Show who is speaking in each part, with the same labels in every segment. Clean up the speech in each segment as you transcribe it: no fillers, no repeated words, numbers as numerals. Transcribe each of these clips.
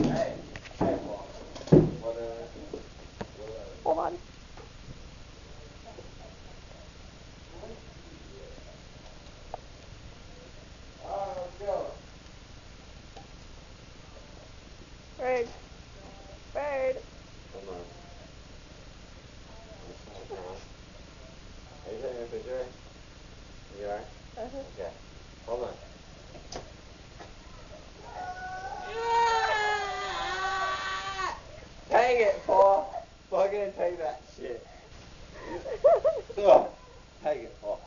Speaker 1: Hey, Paul. Whatever.
Speaker 2: Hold on.
Speaker 1: Alright, let's go.
Speaker 2: Bird. Bird.
Speaker 1: Hold on. Are you taking a picture? You are?
Speaker 2: Uh-huh.
Speaker 1: Okay. Hold on. Take it, Paul. Fucking take that shit. Ugh. Take it, Paul.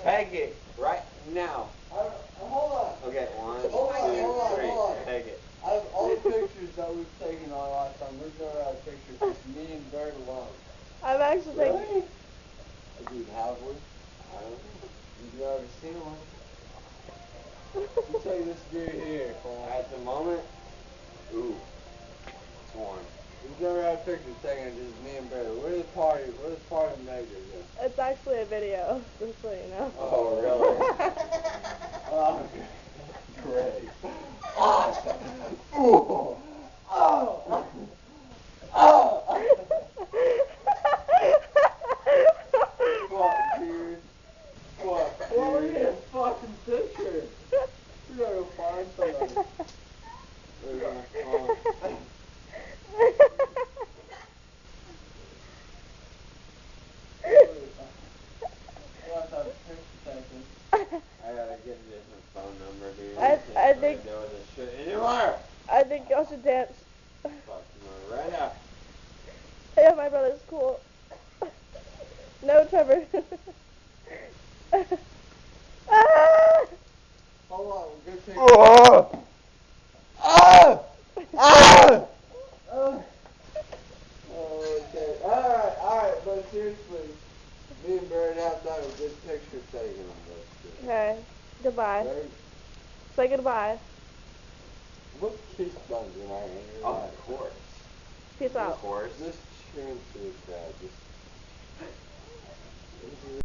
Speaker 1: Take it right now.
Speaker 3: Hold on.
Speaker 1: Okay, one,
Speaker 3: Hold on,
Speaker 1: two,
Speaker 3: hold on,
Speaker 1: three.
Speaker 3: hold on.
Speaker 1: Take it.
Speaker 3: Out of all the pictures that we've taken our lifetime, we're going out of pictures just me and Bird alone.
Speaker 2: I'm actually
Speaker 1: Really?
Speaker 3: Dude, have we?
Speaker 1: I don't know.
Speaker 3: You've never seen one. You take this dude here, Paul.
Speaker 1: At the moment, ooh, it's warm.
Speaker 3: We've never had pictures taken of just me and Bird. Where's the party makers at?
Speaker 2: It's actually a video, just so you know.
Speaker 1: Oh, really?
Speaker 3: Oh, okay. Great. Awesome. Ooh. Oh. Oh. Fuck, dude. Fuck, dude. Well, we need a fucking picture. We gotta go find somebody. Where's my phone? We have to have a picture taken.
Speaker 1: I gotta get a different phone number, dude.
Speaker 2: I think
Speaker 1: There was a shit anymore.
Speaker 2: I think y'all should dance.
Speaker 1: Fuck, right now.
Speaker 2: Yeah, my brother's cool. No, Trevor. Ah!
Speaker 3: Hold on, we're gonna take
Speaker 1: Oh! Ah! Ah!
Speaker 3: Okay, alright, but seriously, me and Bird have to have a good picture taken on this shit.
Speaker 2: Okay, goodbye.
Speaker 3: Bird,
Speaker 2: Say goodbye.
Speaker 3: what kiss buttons in our hand?
Speaker 1: Of course.
Speaker 2: Peace out.
Speaker 1: Of course.
Speaker 3: Just tune to it, Dad. Just